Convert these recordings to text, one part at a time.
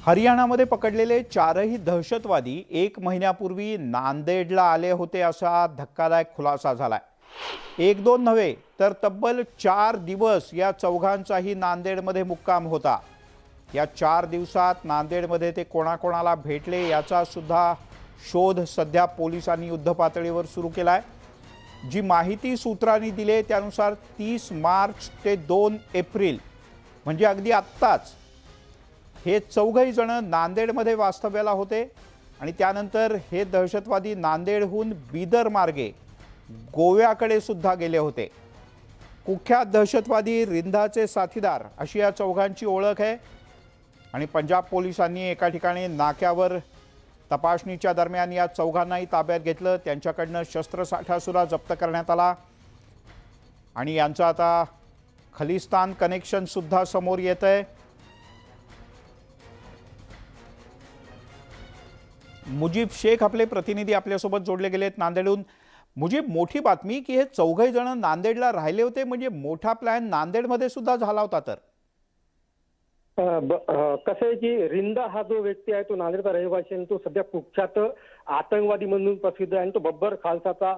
हरियाणामध्ये पकडलेले चारही दहशतवादी 1 महिन्यापूर्वी नांदेडला आले होते असा धक्कादायक खुलासा झालाय। एक दोन नव्हे तर तब्बल 4 दिवस या चौघांचाही नांदेडमध्ये मुक्काम होता। या 4 दिवसात नांदेडमध्ये ते कोणाकोणाला भेटले याचा सुद्धा शोध सध्या पोलिसांनी युद्धपातळीवर सुरू केलाय। जी माहिती सूत्रांनी दिली त्यानुसार 30 मार्च ते 2 एप्रिल म्हणजे अगदी आत्ताच हे चौघही जण नांदेडमध्ये वास्तव्याला होते आणि त्यानंतर हे दहशतवादी नांदेडहून बीदर मार्गे गोव्याकडे सुद्धा गेले होते। कुख्यात दहशतवादी रिंदाचे साथीदार अशी या चौघांची ओळख आहे आणि पंजाब पोलिसांनी एका ठिकाणी नाक्यावर तपासणीच्या दरम्यान या चौघांनाही ताब्यात घेतलं। त्यांच्याकडनं शस्त्रसाठा सुद्धा जप्त करण्यात आला आणि यांचं आता खलिस्तान कनेक्शन सुद्धा समोर येतंय। मुजीब शेख आपले प्रतिनिधी आपल्यासोबत जोडले गेलेत नांदेडहून। मुजीब, मोठी बातमी की हे चौघही जण नांदेडला राहिले होते, म्हणजे मोठा प्लॅन नांदेडमध्ये सुद्धा झाला होता। तर कसं आहे की रिंदा हा जो व्यक्ती आहे तो नांदेडचा रहिवासी आणि तो सध्या कुख्यात आतंकवादी म्हणून प्रसिद्ध आहे आणि तो बब्बर खालसाचा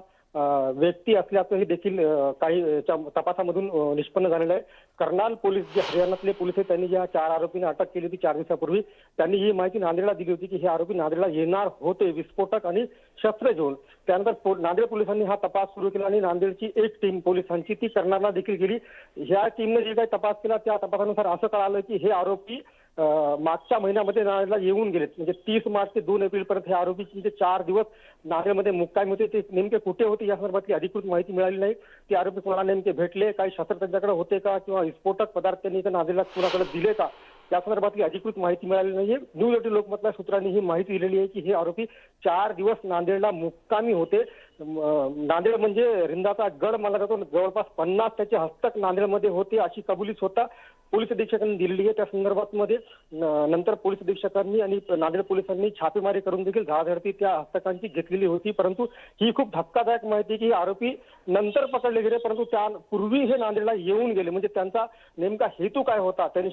व्यक्ती असल्याचंही देखील काही तपासामधून निष्पन्न झालेलं आहे। कर्नाल पोलीस जे हरियाणातले पोलीस आहेत त्यांनी ज्या 4 आरोपींना अटक केली होती 4 दिवसापूर्वी, त्यांनी ही माहिती नांदेडला दिली होती की हे आरोपी नांदेडला येणार होते विस्फोटक आणि शस्त्र घेऊन। त्यानंतर नांदेड पोलिसांनी हा तपास सुरू केला आणि नांदेडची एक टीम पोलिसांची ती कर्नालला देखील गेली। ह्या टीमने जे काही तपास केला त्या तपासानुसार असं कळालं की हे आरोपी मागच्या महिन्यामध्ये नांदेडला येऊन गेलेत, म्हणजे 30 मार्च ते 2 एप्रिल पर्यंत हे आरोपी जे 4 दिवस नांदेडमध्ये मुक्कामी होते ते नेमके कुठे होते या संदर्भातली अधिकृत माहिती मिळाली नाही। ते आरोपी कोणाला नेमके भेटले, काही शस्त्र त्यांच्याकडे होते का किंवा विस्फोटक पदार्थ त्यांनी नांदेडला कुणाकडे दिले का या संदर्भातली अधिकृत माहिती मिळाली नाहीये। न्यूज 18 लोकमतच्या सूत्रांनी ही माहिती दिलेली आहे की हे आरोपी 4 दिवस नांदेडला मुक्कामी होते। नांदेड म्हणजे रिंदाचा गड मानला जातो, जवळपास 50 त्याचे हस्तक नांदेडमध्ये होते अशी कबुली स्वतः पोलीस अधीक्षकांनी दिलेली आहे। त्या संदर्भात मध्ये नंतर पोलीस अधीक्षकांनी आणि नांदेड पोलिसांनी छापेमारी करून देखील धाडधडती त्या हस्तकांची घेतलेली होती। परंतु ही खूप धक्कादायक माहिती की आरोपी नंतर पकडले गेले, परंतु त्यापूर्वी हे नांदेडला येऊन गेले, म्हणजे त्यांचा नेमका हेतू काय होता, त्यांनी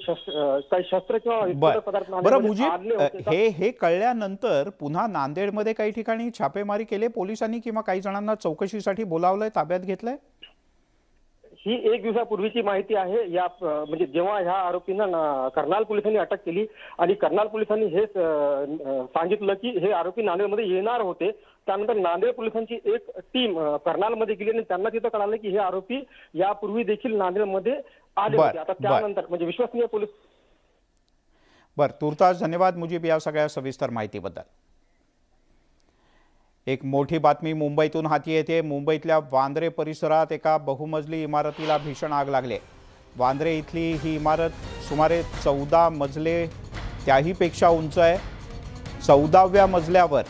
काही शस्त्र किंवा विस्फोटक पदार्थ मुजीब, हे कळल्यानंतर पुन्हा नांदेडमध्ये काही ठिकाणी छापेमारी केले पोलिसांनी किंवा काही जणांना चौकशीसाठी बोलावलंय, ताब्यात घेतलंय? ही 1 दिवसापूर्वीची माहिती आहे। या म्हणजे जेव्हा ह्या आरोपींना कर्नाल पोलिसांनी अटक केली आणि कर्नाल पोलिसांनी हे सांगितलं की हे आरोपी नांदेडमध्ये येणार होते, त्यानंतर नांदेड पोलिसांची एक टीम कर्नालमध्ये गेली आणि त्यांना तिथं कळालं की हे आरोपी यापूर्वी देखील नांदेडमध्ये आले होते। आता त्यानंतर म्हणजे विश्वसनीय पोलीस। तुर्तास धन्यवाद मुजीब या सगळ्या सविस्तर माहितीबद्दल। एक मोठी बातमी मुंबईतून हाती येते। मुंबईतल्या वांद्रे परिसरात एका बहुमजली इमारतीला भीषण आग लागली। वांद्रे इथली ही इमारत सुमारे 14 मजले त्याही पेक्षा उंच आहे। 14व्या मजल्यावर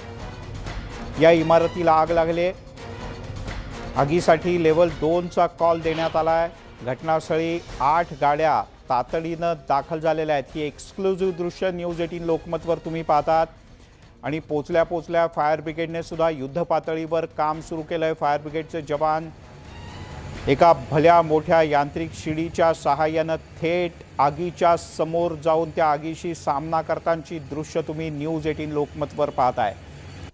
या इमारतीला आग लागली। आगीसाठी लेव्हल 2चा कॉल देण्यात आला आहे। घटनास्थळी 8 गाड्या तातडीनं दाखल झालेल्या आहेत। ही एक्सक्लुझिव्ह दृश्य न्यूज 18 लोकमतवर तुम्ही पाहतात आणि पोचल्या फायर ब्रिगेडने सुद्धा युद्ध पातळीवर काम सुरू केलंय। फायर ब्रिगेडचे जवान एका भल्या मोठ्या यांत्रिक शिडीच्या सहाय्यानं थेट आगीच्या समोर जाऊन त्या आगीशी सामना करतानाची दृश्य तुम्ही न्यूज 18 लोकमतवर पाहताय।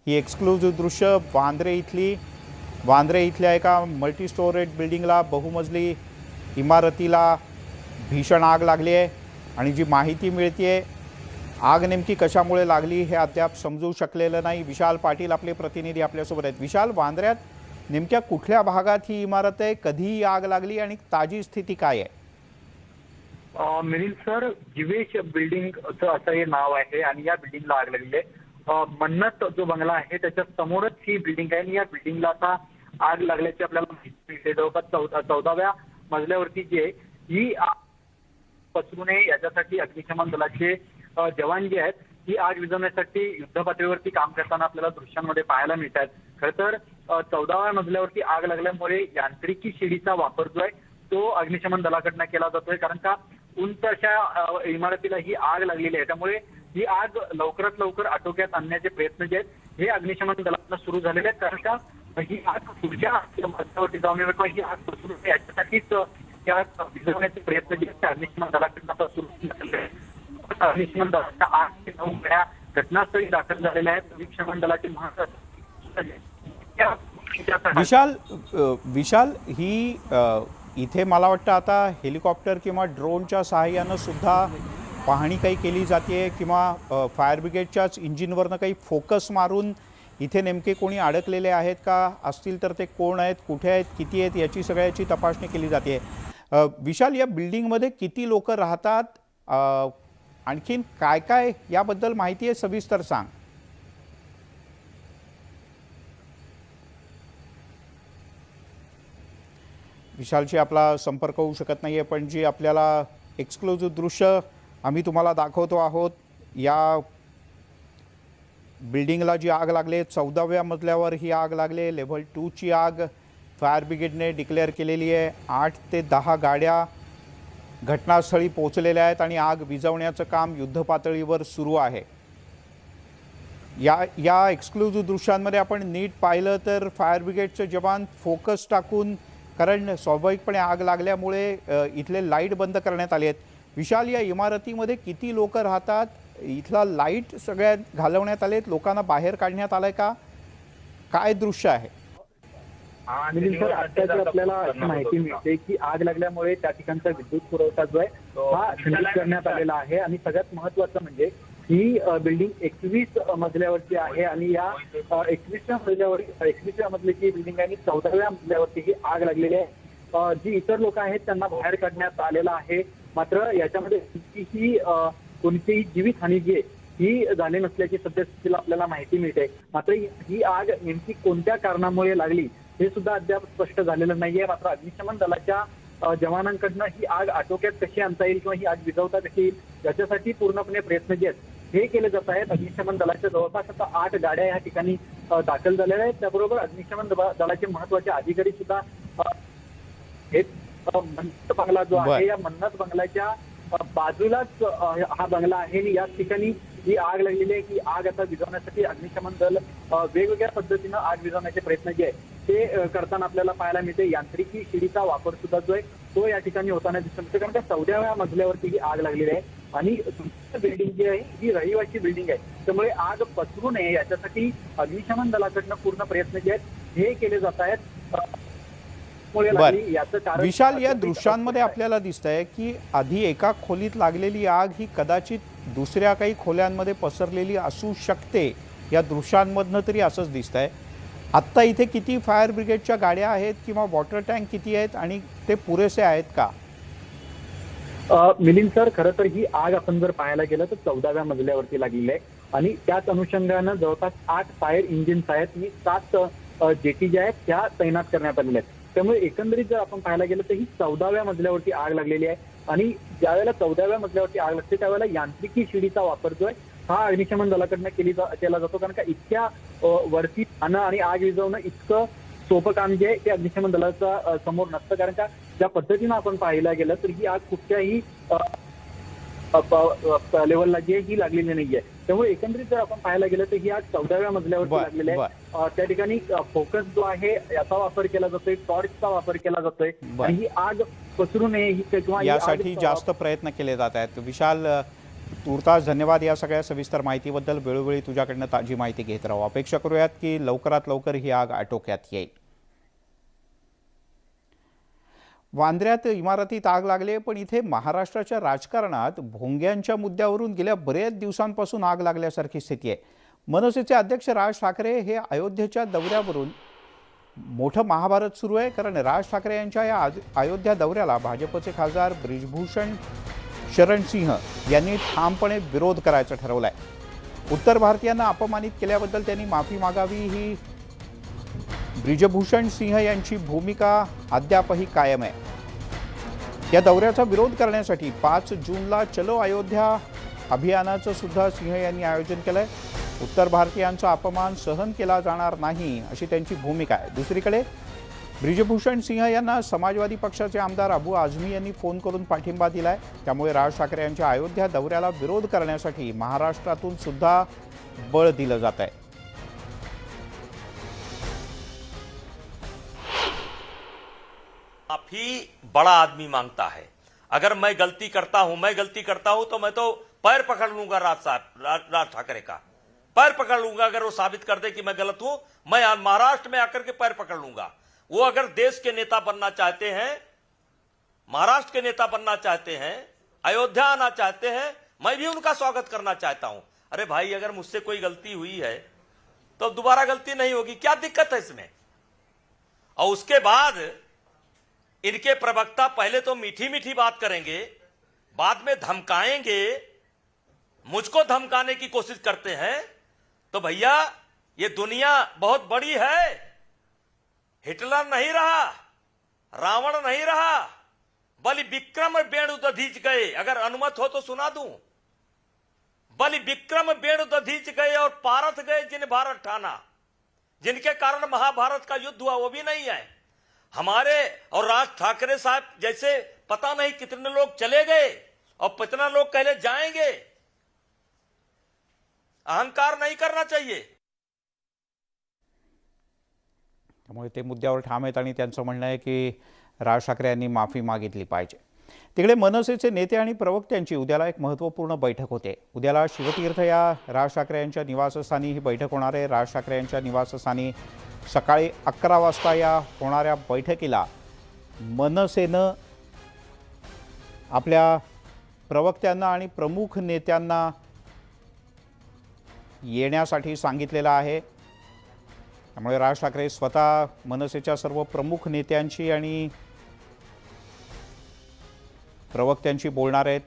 ही एक्सक्लुझिव्ह दृश्य वांद्रे इथल्या एका मल्टी स्टोरेज बिल्डिंगला बहुमजली इमारतीला भीषण आग लागली आहे आणि जी माहिती मिळतेय आग नेमकी कशामुळे लागली हे अद्याप समजू शकलेलं नाही। विशाल पाटील आपले प्रतिनिधी आपल्यासोबत आहेत। विशाल, वांद्र्यात नेमक्या कुठल्या भागात ही इमारत आहे, कधी आग लागली आणि ताजी स्थिती काय आहे? मिलिंद सर, जिवेश बिल्डिंग असं हे नाव आहे आणि या बिल्डिंगला आग लागली आहे। मन्नत जो बंगला आहे त्याच्या समोरच ही बिल्डिंग आहे आणि या बिल्डिंगला आता आग लागल्याची आपल्याला माहिती मिळते। जवळपास 14व्या मजल्यावरती जी आहे ही आग पसरू नये याच्यासाठी अग्निशमन दलाचे जवान जे आहेत ही आग विझवण्यासाठी युद्ध पातळीवरती काम करताना आपल्याला दृश्यांमध्ये पाहायला मिळतात। खरं तर 14व्या मजल्यावरती आग लागल्यामुळे यांत्रिकी शिडीचा वापर जो आहे तो अग्निशमन दलाकडनं केला जातोय, कारण का उंच अशा इमारतीला ही आग लागलेली आहे। त्यामुळे ही आग लवकरात लवकर आटोक्यात आणण्याचे प्रयत्न जे आहेत हे अग्निशमन दलाकडनं सुरू झालेले आहेत, कारण का ही आग पुढच्या मजल्यावरती जाऊन किंवा ही आग पसरू नये याच्यासाठीच त्या विझवण्याचे प्रयत्न जे आहेत अग्निशमन दलाकडनं सुरू झालेले आहेत। अग्निशमन दलाच्या 8 ते 9 गाड्या घटनास्थळी दाखल झालेल्या आहेत. अग्निशमन दलाचे विशाल ही इथे मला वाटतं आता हेलिकॉप्टर किंवा ड्रोनच्या सहाय्यानं सुद्धा पाहणी काही केली जाते किंवा फायर ब्रिगेडच्याच इंजिनवरनं काही फोकस मारून इथे नेमके कोणी अडकलेले आहेत का, असतील तर ते कोण आहेत, कुठे आहेत, किती आहेत, याची सगळ्याची तपासणी केली जाते. विशाल, या बिल्डिंगमध्ये किती लोक राहतात, आणखीन काय काय याबद्दल माहिती आहे, सविस्तर सांग. विशालशी आपला संपर्क होऊ शकत नाही आहे, पण जी आपल्याला एक्सक्लुझिव्ह दृश्य आम्ही तुम्हाला दाखवतो आहोत, या बिल्डिंगला जी आग लागली, 14व्या मजल्यावर ही आग लागली. लेव्हल 2ची आग फायर ब्रिगेडने डिक्लेअर केलेली आहे. 8 ते 10 गाड्या घटनास्थळी पोहोचलेल्या आहेत आणि आग विझवण्याचं काम युद्धपातळीवर सुरू आहे. या एक्सक्लुझिव्ह दृश्यांमध्ये आपण नीट पाहिलं तर फायर ब्रिगेडचे जवान फोकस टाकून, कारण स्वाभाविकपणे आग लागल्यामुळे इथले लाईट बंद करण्यात आले आहेत. विशाल, या इमारतीमध्ये किती लोक राहतात, इथला लाईट सगळ्या घालवण्यात आलेत, लोकांना बाहेर काढण्यात आलंय का, काय दृश्य आहे? आणि सर, आता जर आपल्याला माहिती मिळते की आग लागल्यामुळे त्या ठिकाणचा विद्युत पुरवठा जो आहे हा खंडित करण्यात आलेला आहे. आणि सगळ्यात महत्वाचं म्हणजे ही बिल्डिंग 21 मजल्यावरती आहे आणि या 21व्या मजल्याची बिल्डिंग आहे आणि 14व्या मजल्यावरती ही आग लागलेली आहे. जी इतर लोक आहेत त्यांना बाहेर काढण्यात आलेलं आहे. मात्र याच्यामध्ये कोणतीही जीवितहानी जी आहे ही झाली नसल्याची सद्यस्थितीला आपल्याला माहिती मिळते. मात्र ही आग नेमकी कोणत्या कारणामुळे लागली हे सुद्धा अद्याप स्पष्ट झालेलं नाहीये. मात्र अग्निशमन दलाच्या जवानांकडनं ही आग आटोक्यात कशी आणता येईल किंवा ही आग विझवता कशी येईल याच्यासाठी पूर्णपणे प्रयत्न जे आहेत हे केले जात आहेत. अग्निशमन दलाच्या जवळपास आता 8 गाड्या या ठिकाणी दाखल झालेल्या आहेत. त्याबरोबर अग्निशमन दलाचे महत्वाचे अधिकारी सुद्धा हे मन्नत बंगला जो आहे या मन्नत बंगल्याच्या बाजूलाच हा बंगला आहे आणि याच ठिकाणी ही आग लागलेली आहे. ही आग आता विझवण्यासाठी अग्निशमन दल वेगवेगळ्या पद्धतीनं आग विझवण्याचे प्रयत्न जे आहे ते करताना आपल्याला पाहायला मिळते. यांत्रिकी शिडीचा वापर सुद्धा जो आहे तो या ठिकाणी होताना दिसतो. कारण त्या 14व्या मजल्यावरती ही आग लागलेली आहे आणि बिल्डिंग जी आहे ही रहिवासी बिल्डिंग आहे, त्यामुळे आग पसरू नये याच्यासाठी अग्निशमन दलाकडनं पूर्ण प्रयत्न जे आहेत हे केले जात आहेत. विशाल, या दृश्यांमध्ये आपल्याला दिसतंय की आधी एका खोलीत लागलेली आग ही कदाचित दुसऱ्या काही खोल्यांमध्ये पसरलेली असू शकते. या दृश्यांमधनं तरी असंच दिसतंय. आत्ता इथे किती फायर ब्रिगेडच्या गाड्या आहेत किंवा वॉटर टँक किती आहेत आणि ते पुरेसे आहेत का? मिलिंद सर, खरं तर ही आग आपण जर पाहायला गेलं तर 14व्या मजल्यावरती लागलेली आहे आणि त्याच अनुषंगानं जवळपास 8 फायर इंजिन्स आहेत आणि 7 जेटी ज्या आहेत त्या तैनात करण्यात आलेल्या आहेत. त्यामुळे एकंदरीत जर आपण पाहायला गेलं तर ही 14व्या मजल्यावरती आग लागलेली आहे आणि ज्यावेळेला 14व्या मजल्यावरती आग लागते त्यावेळेला यांत्रिकी शिडीचा वापर जो आहे हा अग्निशमन दलाकडनं केला जातो. कारण का इतक्या वरती जाणं आणि आग विझवणं इतकं सोपं काम जे आहे ते अग्निशमन दलाचा समोर नसतं. कारण का ज्या पद्धतीनं आपण पाहायला गेलं तर ही आग कुठच्याही लेवलला जी ही लागलेली नाहीये. त्यामुळे एकंदरीत जर आपण पाहायला गेलं तर ही आग 14व्या मजल्यावरती लागलेली आहे. त्या ठिकाणी फोकस जो आहे याचा वापर केला जातोय, टॉर्चचा वापर केला जातोय आणि ही आग पसरू नये ही किंवा यासाठी जास्त प्रयत्न केले जात आहेत. विशाल, तुर्तास धन्यवाद या सगळ्या सविस्तर माहितीबद्दल. वेळोवेळी तुझ्याकडनं ताजी माहिती घेत राहू. अपेक्षा करूयात की लवकरात लवकर ही आग आटोक्यात येईल. वांद्र्यात इमारतीत आग लागली, पण इथे महाराष्ट्राच्या राजकारणात भोंग्यांच्या मुद्द्यावरून गेल्या बरेच दिवसांपासून आग लागल्यासारखी स्थिती आहे. मनसेचे अध्यक्ष राज ठाकरे हे अयोध्येच्या दौऱ्यावरून मोठं महाभारत सुरू आहे. कारण राज ठाकरे यांच्या या अयोध्या दौऱ्याला भाजपचे खासदार ब्रिजभूषण शरण सिंह यांनी ठामपणे विरोध करायचं ठरवलंय. उत्तर भारतीयांना अपमानित केल्याबद्दल त्यांनी माफी मागावी ही ब्रिजभूषण सिंह यांची भूमिका अद्यापही कायम आहे. या दौऱ्याचा विरोध करण्यासाठी 5 जूनला चलो अयोध्या अभियानाचं सुद्धा सिंह यांनी आयोजन केलंय. उत्तर भारतीयांचा अपमान सहन केला जाणार नाही अशी त्यांची भूमिका आहे. दुसरीकडे ब्रिजभूषण सिंह यांना समाजवादी पक्षाचे आमदार अबू आझमी यांनी फोन करून पाठिंबा दिलाय. त्यामुळे राज ठाकरे यांच्या अयोध्या दौऱ्याला विरोध करण्यासाठी महाराष्ट्रातून सुद्धा बळ दिलं जात आहे. माफी बड़ा आदमी मांगता है, अगर मैं गलती करता हूं तो मैं तो पैर पकड़ लूंगा राज ठाकरे का, पैर पकड़ लूंगा। अगर वो साबित कर दे कि मैं गलत हूं, मैं महाराष्ट्र में आकर के पैर पकड़ लूंगा। वो अगर देश के नेता बनना चाहते हैं, महाराष्ट्र के नेता बनना चाहते हैं, अयोध्या आना चाहते हैं, मैं भी उनका स्वागत करना चाहता हूं। अरे भाई, अगर मुझसे कोई गलती हुई है तो दोबारा गलती नहीं होगी, क्या दिक्कत है इसमें? और उसके बाद इनके प्रवक्ता पहले तो मीठी मीठी बात करेंगे, बाद में धमकाएंगे, मुझको धमकाने की कोशिश करते हैं। तो भैया, ये दुनिया बहुत बड़ी है, हिटलर नहीं रहा, रावण नहीं रहा, बलि विक्रम बेणु दधीच गए। अगर अनुमत हो तो सुना दूं। बलि विक्रम बेणु दधीच गए और पारथ गए जिन भारत ठाना। जिनके कारण महाभारत का युद्ध हुआ वो भी नहीं है हमारे। और राज ठाकरे साहब जैसे पता नहीं कितने लोग चले गए और कितना लोग कहले जाएंगे। अहंकार नहीं करना चाहिए। त्यामुळे ते मुद्द्यावर ठाम आहेत आणि त्यांचं म्हणणं आहे की राज ठाकरे यांनी माफी मागितली पाहिजे। तिकडे मनसेचे नेते आणि प्रवक्त्यांची उद्याला एक महत्त्वपूर्ण बैठक होते। उद्याला शिवतीर्थ या राज ठाकरे यांच्या निवासस्थानी ही बैठक होणार आहे। राज ठाकरे यांच्या निवासस्थानी सकाळी 11 वाजता या होणाऱ्या बैठकीला मनसेनं आपल्या प्रवक्त्यांना आणि प्रमुख नेत्यांना येण्यासाठी सांगितलेलं आहे। त्यामुळे राज ठाकरे स्वतः मनसेच्या सर्व प्रमुख नेत्यांची आणि प्रवक्त्यांशी बोलणार आहेत।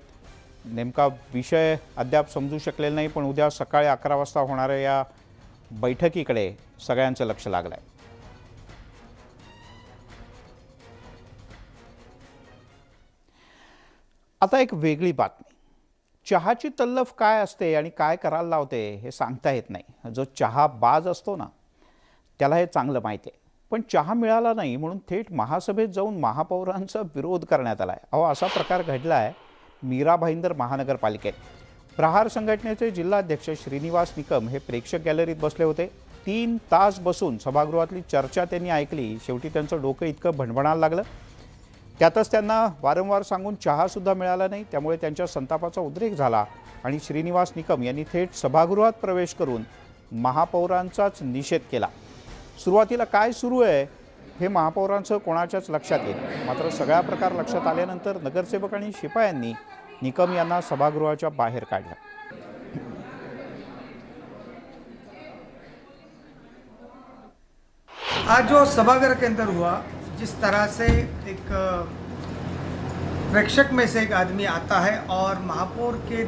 नेमका विषय अद्याप समजू शकलेला नाही, पण उद्या सकाळी 11 वाजता होणाऱ्या या बैठकीकडे सगळ्यांचं लक्ष लागलं आहे। आता एक वेगळी बातमी। चहाची तल्लफ काय असते आणि काय करायला लावते हे सांगता येत नाही। जो चहा बाज असतो ना, त्याला हे चांगलं माहिती आहे। पण चहा मिळाला नाही म्हणून थेट महासभेत जाऊन महापौरांचा विरोध करण्यात आला आहे। अहो, असा प्रकार घडला आहे मीरा भाईंदर महानगरपालिकेत। प्रहार संघटनेचे जिल्हाध्यक्ष श्रीनिवास निकम हे प्रेक्षक गॅलरीत बसले होते। 3 तास बसून सभागृहातली चर्चा त्यांनी ऐकली। शेवटी त्यांचं डोकं इतकं भणभणायला लागलं, त्यातच त्यांना वारंवार सांगून चहासुद्धा मिळाला नाही। त्यामुळे त्यांच्या संतापाचा उद्रेक झाला आणि श्रीनिवास निकम यांनी थेट सभागृहात प्रवेश करून महापौरांचाच निषेध केला। सुरुवातीला काय सुरू आहे हे महापौरांचं कोणाच्याच लक्षात येईल, मात्र सगळा प्रकार लक्षात आल्यानंतर नगरसेवक आणि शिपायांनी निकम यांना सभागृहाच्या बाहेर काढलं। आज जो सभागार के अंदर हुआ, जिस तरह से एक प्रेक्षक में से एक आदमी आता है और महापौर के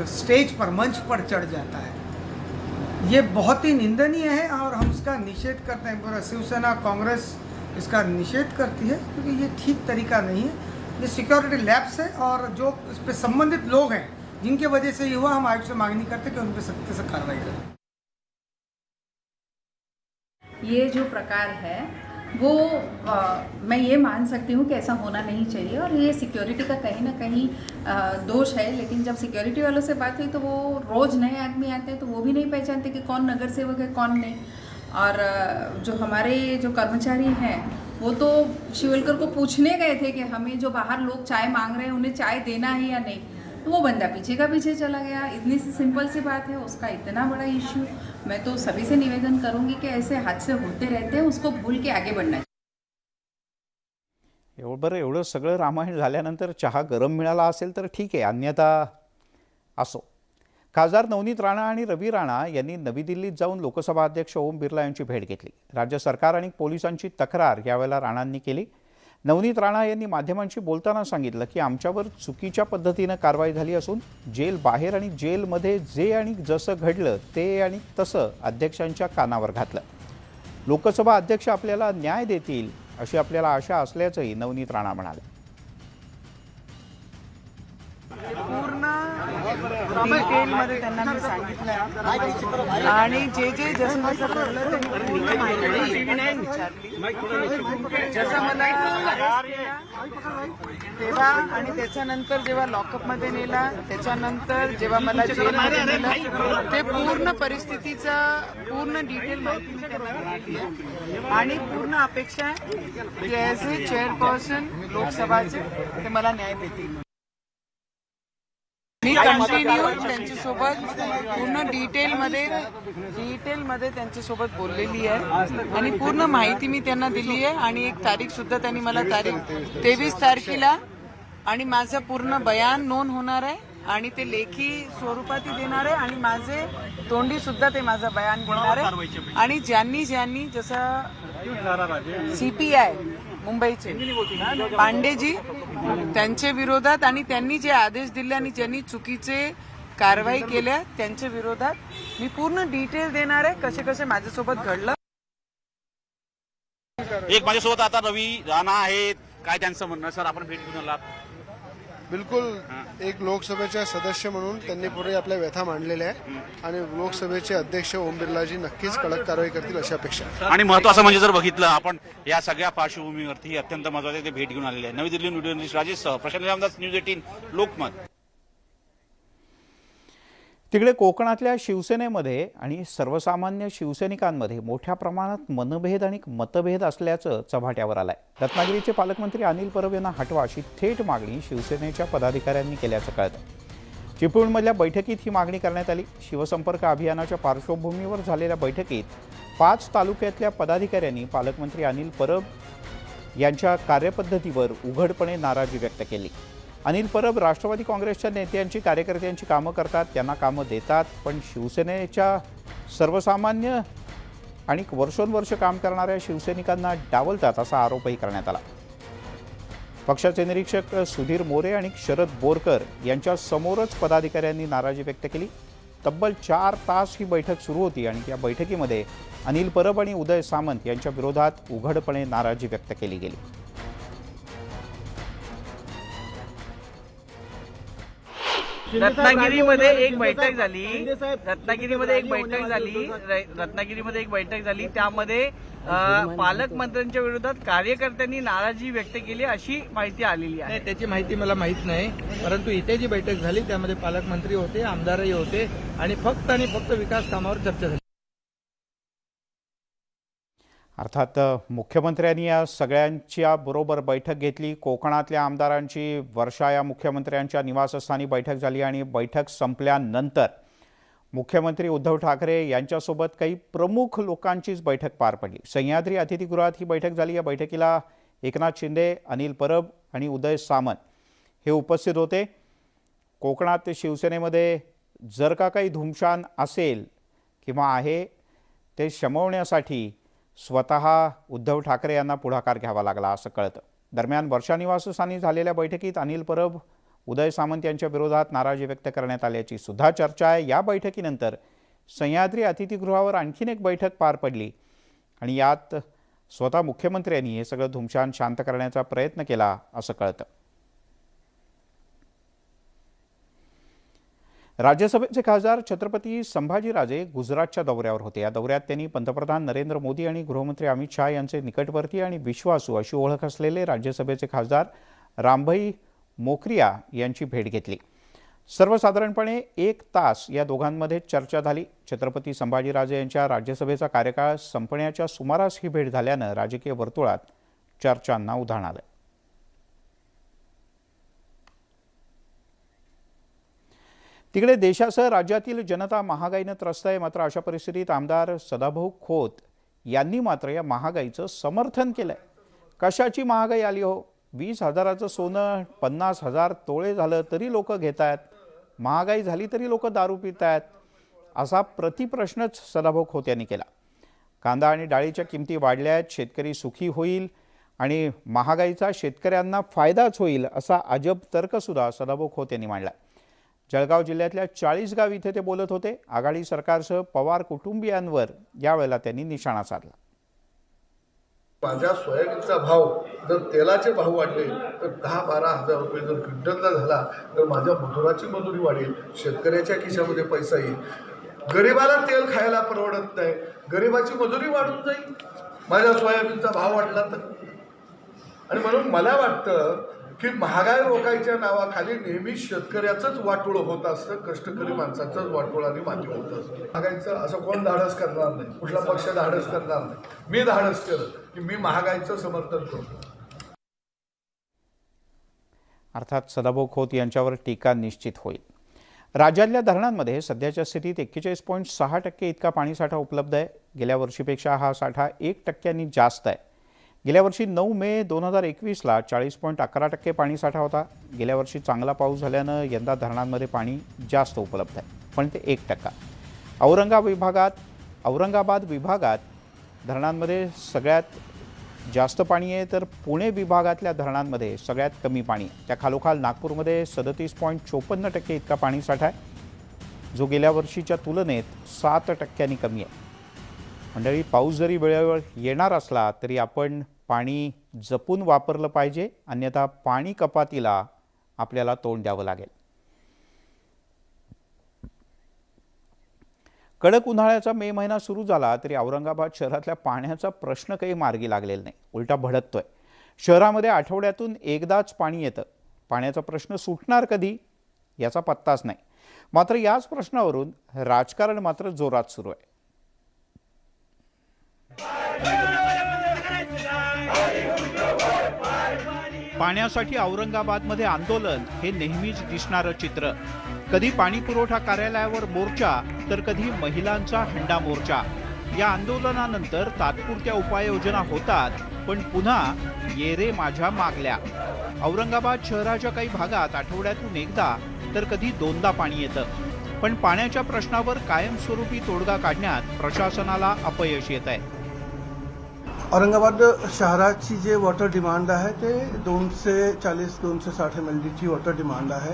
स्टेज पर, मंच पर चढ़ जाता है, ये बहुत ही निंदनीय है और हम इसका निषेध करते हैं। पूरा शिवसेना, कांग्रेस इसका निषेध करती है, क्योंकि ये ठीक तरीका नहीं है। ये सिक्योरिटी लैप्स है और जो इस पर संबंधित लोग हैं जिनके वजह से ये हुआ, हम आयोग से मांगनी करते कि उन पर सख्त से कार्रवाई करें। ये जो प्रकार है वो मैं ये मान सकती हूँ कि ऐसा होना नहीं चाहिए और ये सिक्योरिटी का कहीं ना कहीं दोष है। लेकिन जब सिक्योरिटी वालों से बात हुई तो वो रोज़ नए आदमी आते हैं तो वो भी नहीं पहचानते कि कौन नगर सेवक है कौन नहीं। और जो हमारे जो कर्मचारी हैं वो तो शिवलकर को पूछने गए थे कि हमें जो बाहर लोग चाय मांग रहे हैं उन्हें चाय देना है या नहीं, तो वो बंदा पीछे का पीछे चला गया। इतनी सी सिंपल सी बात है, उसका इतना बड़ा इश्यू। मैं तो सभी से निवेदन करूंगी कि ऐसे हादसे होते रहते हैं, उसको भूल के आगे बढ़ना चाहिए। बरं, एवढं सगळं रामायण झाल्यानंतर चहा गरम मिळाला असेल तर ठीक आहे, अन्यथा असो। खासदार नवनीत राणा आणि रवी राणा यांनी नवी दिल्लीत जाऊन लोकसभा अध्यक्ष ओम बिर्ला यांची भेट घेतली। राज्य सरकार आणि पोलिसांची तक्रार यावेळेला राणांनी केली। नवनीत राणा यांनी माध्यमांशी बोलताना सांगितलं की आमच्यावर चुकीच्या पद्धतीनं कारवाई झाली असून जेल बाहेर आणि जेलमध्ये जे आणि जसं घडलं ते आणि तसं अध्यक्षांच्या कानावर घातलं। लोकसभा अध्यक्ष आपल्याला न्याय देतील अशी आपल्याला आशा असल्याचंही नवनीत राणा म्हणाले। पूर्ण डिटेलमध्ये त्यांना मी सांगितलं आणि जे जसं जसं घडलं त्यांनी विचारली। जसं मला तेव्हा आणि त्याच्यानंतर जेव्हा लॉकअपमध्ये नेला, त्याच्यानंतर जेव्हा मला जेलमध्ये नेलं, ते पूर्ण परिस्थितीचा पूर्ण डिटेल माहिती मी त्यांना दिलेली आहे आणि पूर्ण अपेक्षा आहे की ॲज ए चेअरपर्सन लोकसभाचे ते मला न्याय देतील. मी कंटिन्यू त्यांच्यासोबत पूर्ण डिटेलमध्ये त्यांच्यासोबत बोललेली आहे आणि पूर्ण माहिती मी त्यांना दिली आहे आणि एक तारीख सुद्धा त्यांनी मला तारीख 23 तारखेला आणि माझं पूर्ण बयान नोंद होणार आहे आणि ते लेखी स्वरूपातही देणार आहे आणि माझे तोंडी सुद्धा ते माझं बयान घेणार आहे आणि ज्यांनी जसं CPI मुंबईचे पांडेजी त्यांच्या विरोधात आणि त्यांनी जे आदेश दिले आणि ज्यांनी चुकीचे कारवाई केल्या त्यांच्या विरोधात मी पूर्ण डिटेल देणार आहे कसे कसे माझ्यासोबत घडलं. एक माझ्यासोबत आता रवी राणा आहेत, काय त्यांचं म्हणणं सर? आपण भेट घेऊन आलात. बिलकुल एक लोकसभेचे सदस्य म्हणून त्यांनी पुढे आपल्या व्यथा मांडलेल्या आहे आणि लोकसभेचे अध्यक्ष ओम बिर्लाजी नक्कीच कडक कारवाई करतील अशी अपेक्षा आहे. आणि महत्वाचं म्हणजे जर बघितलं आपण या सगळ्या पार्श्वभूमीवरती अत्यंत महत्वाचे ते भेट घेऊन आलेले आहे. नवी दिल्ली व्हिडिओ जर्नलिस्ट राजेश सह प्रशांत रामदास, न्यूज 18 लोकमत. तिकडे कोकणातल्या शिवसेनेमध्ये आणि सर्वसामान्य शिवसैनिकांमध्ये मोठ्या प्रमाणात मनभेद आणि मतभेद असल्याचं चव्हाट्यावर आलंय. रत्नागिरीचे पालकमंत्री अनिल परब यांना हटवा अशी थेट मागणी शिवसेनेच्या पदाधिकाऱ्यांनी केल्याचं कळतं. चिपळूणमधल्या बैठकीत ही मागणी करण्यात आली. शिवसंपर्क अभियानाच्या पार्श्वभूमीवर झालेल्या बैठकीत 5 तालुक्यातल्या पदाधिकाऱ्यांनी पालकमंत्री अनिल परब यांच्या कार्यपद्धतीवर उघडपणे नाराजी व्यक्त केली. अनिल परब राष्ट्रवादी काँग्रेसच्या नेत्यांची कार्यकर्त्यांची कामं करतात, त्यांना कामं देतात, पण शिवसेनेच्या सर्वसामान्य आणि वर्षोनवर्ष काम करणाऱ्या शिवसैनिकांना डावलतात असा आरोपही करण्यात आला. पक्षाचे निरीक्षक सुधीर मोरे आणि शरद बोरकर यांच्या समोरच पदाधिकाऱ्यांनी नाराजी व्यक्त केली. तब्बल 4 तास ही बैठक सुरू होती आणि या बैठकीमध्ये अनिल परब आणि उदय सामंत यांच्या विरोधात उघडपणे नाराजी व्यक्त केली गेली. रत्नागिरीमध्ये एक बैठक झाली त्यामध्ये पालकमंत्र्यांच्या विरोधात कार्यकर्त्यांनी नाराजी व्यक्त केली अशी माहिती आलेली आहे. त्याची माहिती मला माहित नाही, परंतु इथे जी बैठक झाली त्यामध्ये पालकमंत्री होते, आमदारही होते आणि फक्त विकास कामावर चर्चा झाली. अर्थात मुख्यमंत्र्यांनी या सगळ्यांच्या बरोबर बैठक घेतली. कोकणातल्या आमदारांची वर्षा या मुख्यमंत्र्यांच्या निवासस्थानी बैठक झाली आणि बैठक संपल्यानंतर मुख्यमंत्री उद्धव ठाकरे यांच्यासोबत काही प्रमुख लोकांचीच बैठक पार पडली. सह्याद्री अतिथीगृहात ही बैठक झाली. या बैठकीला एकनाथ शिंदे, अनिल परब आणि उदय सामंत हे उपस्थित होते. कोकणात शिवसेनेमध्ये जर का काही धुमशान असेल किंवा आहे ते शमवण्यासाठी स्वतः उद्धव ठाकरे यांना पुढाकार घ्यावा लागला असं कळतं. दरम्यान वर्षा निवासस्थानी झालेल्या बैठकीत अनिल परब, उदय सामंत यांच्या विरोधात नाराजी व्यक्त करण्यात आल्याची सुद्धा चर्चा आहे. या बैठकीनंतर सह्याद्री अतिथीगृहावर आणखीन एक बैठक पार पडली आणि यात स्वतः मुख्यमंत्र्यांनी हे सगळं धुमशान शांत करण्याचा प्रयत्न केला असं कळतं. राज्यसभेचे खासदार छत्रपती संभाजीराजे गुजरातच्या दौऱ्यावर होते. या दौऱ्यात त्यांनी पंतप्रधान नरेंद्र मोदी आणि गृहमंत्री अमित शहा यांचे निकटवर्ती आणि विश्वासू अशी ओळख असलेले राज्यसभेचे खासदार रामभाई मोकरिया यांची भेट घेतली. सर्वसाधारणपणे 1 तास या दोघांमध्ये चर्चा झाली. छत्रपती संभाजीराजे यांच्या राज्यसभेचा कार्यकाळ संपण्याच्या सुमारास ही भेट झाल्यानं राजकीय वर्तुळात चर्चांना उधाण आलं. तिकडे देशासह राज्यातील जनता महागाईनं त्रस्त आहे. मात्र अशा परिस्थितीत आमदार सदाभाऊ खोत यांनी मात्र या महागाईचं समर्थन केलंय. कशाची महागाई आली हो? 20,000चं सोनं 50,000 तोळे झालं तरी लोक घेत आहेत. महागाई झाली तरी लोक दारू पित आहेत असा प्रतिप्रश्नच सदाभाऊ खोत यांनी केला. कांदा आणि डाळीच्या किमती वाढल्या आहेत, शेतकरी सुखी होईल आणि महागाईचा शेतकऱ्यांना फायदाच होईल असा अजब तर्कसुद्धा सदाभाऊ खोत यांनी मांडला. जळगाव जिल्ह्यातल्या 40गाव इथे ते बोलत होते. आघाडी सरकारसह पवार कुटुंबियांवर यावेळेला त्यांनी निशाणा साधला. माझ्या सोयाबीनचा भाव जर तेलाचे भाव वाढले तर 10-12 हजार रुपये जर क्विंटलला झाला तर माझ्या मजुराची मजुरी वाढेल, शेतकऱ्याच्या खिशामध्ये पैसा येईल. गरिबाला तेल खायला परवडत नाही, गरिबाची मजुरी वाढून जाईल. माझ्या सोयाबीनचा भाव वाढला तर आणि म्हणून मला वाटतं की महागाई रोखायच्या नावाखाली नेहमी शेतकऱ्याचंच वाटोळ होत असतं, कष्टकरी माणसाचंच वाटोळ आणि माती होत असतं. महागाईचं असं कोण धाडस करणार नाही, कुठला पक्ष धाडस करणार नाही. मी धाडस करत की मी महागाईचं समर्थन करतो. अर्थात सदाभाऊ खोत यांच्यावर टीका निश्चित होईल. राज्यातल्या धरणांमध्ये सध्याच्या स्थितीत 41.6% इतका पाणीसाठा उपलब्ध आहे. गेल्या वर्षीपेक्षा हा साठा 1% जास्त आहे. गेल्या वर्षी 9 मे 2021ला 40.11% पाणीसाठा होता. गेल्या वर्षी चांगला पाऊस झाल्यानं यंदा धरणांमध्ये पाणी जास्त उपलब्ध आहे, पण ते 1%. औरंगाबाद विभागात धरणांमध्ये सगळ्यात जास्त पाणी आहे, तर पुणे विभागातल्या धरणांमध्ये सगळ्यात कमी पाणी. त्या खालोखाल नागपूरमध्ये 37.54% इतका पाणीसाठा आहे, जो गेल्या वर्षीच्या तुलनेत 7% कमी आहे. मंडळी, पाऊस जरी वेळेवर येणार असला तरी आपण पाणी जपून वापरलं पाहिजे, अन्यथा पाणी कपातीला आपल्याला तोंड द्यावं लागेल. कडक उन्हाळ्याचा मे महिना सुरू झाला तरी औरंगाबाद शहरातल्या पाण्याचा प्रश्न काही मार्गी लागलेला नाही, उलटा भडकतोय. शहरामध्ये आठवड्यातून एकदाच पाणी येतं. पाण्याचा प्रश्न सुटणार कधी याचा पत्ताच नाही. मात्र याच प्रश्नावरून राजकारण मात्र जोरात सुरू आहे. पाण्यासाठी औरंगाबादमध्ये आंदोलन हे नेहमीच दिसणारं चित्र. कधी पाणी पुरवठा कार्यालयावर मोर्चा तर कधी महिलांचा हंडा मोर्चा. या आंदोलनानंतर तात्पुरत्या उपाययोजना होतात, पण पुन्हा ये रे माझ्या मागल्या. औरंगाबाद शहराच्या काही भागात आठवड्यातून एकदा तर कधी 2दा पाणी येतं, पण पाण्याच्या प्रश्नावर कायमस्वरूपी तोडगा काढण्यात प्रशासनाला अपयश येत आहे. औरंगाबाद शहराची जे वॉटर डिमांड आहे ते 240-260 MLDची वॉटर डिमांड आहे.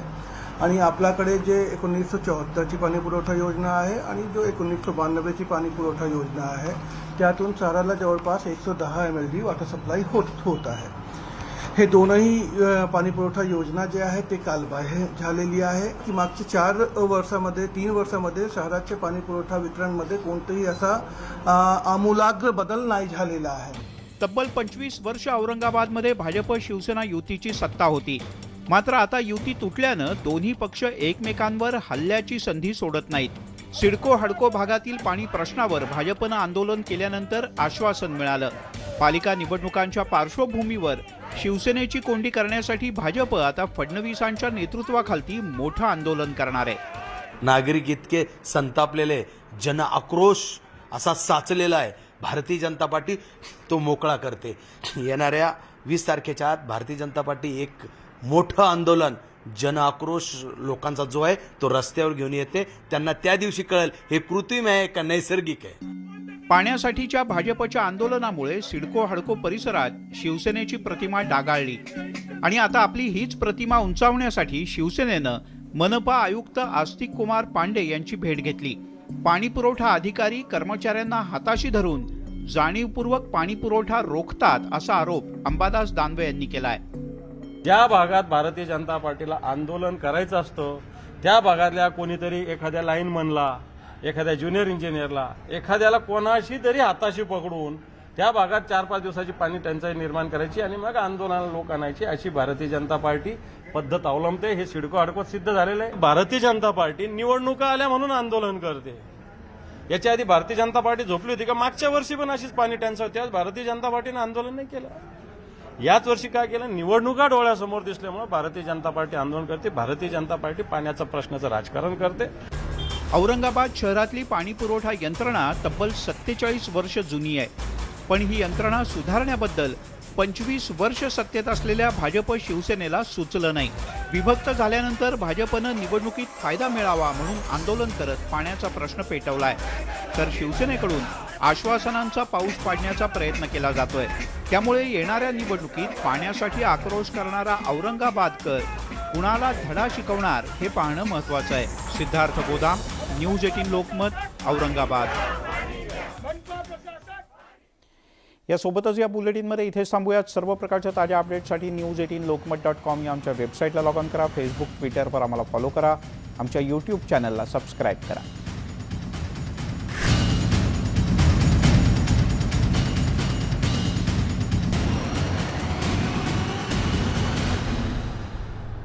आणि आपल्याकडे जे 1974ची पाणी पुरवठा योजना आहे आणि जो 1992ची पाणी पुरवठा योजना आहे, त्यातून शहराला जवळपास 110 MLD वॉटर सप्लाय होत आहे. हे दोनही पाणी पुरवठा योजना जे आहे ते कालबाह्य झालेली आहे की मागच्या 3 वर्षामध्ये शहराचे पाणी पुरवठा वितरणमध्ये कोणताही असा आमूलाग्र बदल नाही झालेला आहे. तब्बल 25 वर्ष औरंगाबादमध्ये भाजप शिवसेना युतीची सत्ता होती. मात्र आता युती तुटल्यानं दोन्ही पक्ष एकमेकांवर हल्ल्याची संधी सोडत नाहीत. सिडको हडको भागातील पाणी प्रश्नावर भाजपनं आंदोलन केल्यानंतर आश्वासन मिळालं. पालिका निवडणुकांच्या पार्श्वभूमीवर शिवसेनेची कोंडी करण्यासाठी भाजप आता फडणवीसांच्या नेतृत्वाखाली मोठं आंदोलन करणार आहे. नागरिक इतके संतापलेले, जन आक्रोश असा साचलेला आहे. भारतीय जनता पार्टी तो मोकळा करते. येणाऱ्या 20 तारखेच्या आत भारतीय जनता पार्टी एक मोठं आंदोलन, जन आक्रोश लोकांचा जो आहे तो रस्त्यावर घेऊन येते. त्यांना त्या दिवशी कळेल हे कृत्रिम आहे का नैसर्गिक आहे. पाण्यासाठीच्या भाजपच्या आंदोलनामुळे सिडको हडको परिसरात शिवसेनेची प्रतिमा डागाळली आणि आता आपली हीच प्रतिमा उंचावण्यासाठी शिवसेनेनं मनपा आयुक्त आस्तिक कुमार पांडे यांची भेट घेतली. पाणी पुरवठा अधिकारी कर्मचाऱ्यांना हाताशी धरून जाणीवपूर्वक पाणी पुरवठा रोखतात असा आरोप अंबादास दानवे यांनी केलाय. ज्या भागात भारतीय जनता पार्टीला आंदोलन करायचं असतं त्या भागातल्या कोणीतरी एखाद्या लाईनमनला, एखाद्या ज्युनियर इंजिनियरला, एखाद्याला कोणाशी तरी हाताशी पकडून त्या भागात 4-5 दिवसाची पाणी टंचाई निर्माण करायची आणि मग आंदोलनाला लोक आणायची, अशी भारतीय जनता पार्टी पद्धत अवलंबते. हे सिडको हडकोत सिद्ध झालेलं आहे. भारतीय जनता पार्टी निवडणुका आल्या म्हणून आंदोलन करते. याच्या आधी भारतीय जनता पार्टी झोपली होती का? मागच्या वर्षी पण अशीच पाणी टंचाई होती. आज भारतीय जनता पार्टीने आंदोलन नाही केलं. याच वर्षी काय केलं? निवडणुका डोळ्यासमोर दिसल्यामुळे भारतीय जनता पार्टी आंदोलन करते. भारतीय जनता पार्टी पाण्याचा प्रश्नाचं राजकारण करते. औरंगाबाद शहरातली पाणी पुरवठा यंत्रणा तब्बल 47 वर्ष जुनी आहे, पण ही यंत्रणा सुधारण्याबद्दल 25 वर्ष सत्तेत असलेल्या भाजप शिवसेनेला सुचलं नाही. विभक्त झाल्यानंतर भाजपनं निवडणुकीत फायदा मिळावा म्हणून आंदोलन करत पाण्याचा प्रश्न पेटवलाय, तर शिवसेनेकडून आश्वासनांचा पाऊस पाडण्याचा प्रयत्न केला जातोय. त्यामुळे येणाऱ्या निवडणुकीत पाण्यासाठी आक्रोश करणारा औरंगाबादकर कुणाला धडा शिकवणार हे पाहणं महत्त्वाचं आहे. सिद्धार्थ गोदाम, न्यूज 18 लोकमत, औरंगाबाद. यासोबतच या बुलेटिनमध्ये इथेच थांबूयात. सर्व प्रकारच्या ताज्या अपडेट्ससाठी news18lokmat.com या आमच्या वेबसाईटला लॉग ऑन करा. फेसबुक, ट्विटरवर आम्हाला फॉलो करा. आमच्या यूट्यूब चॅनलला सबस्क्राईब करा.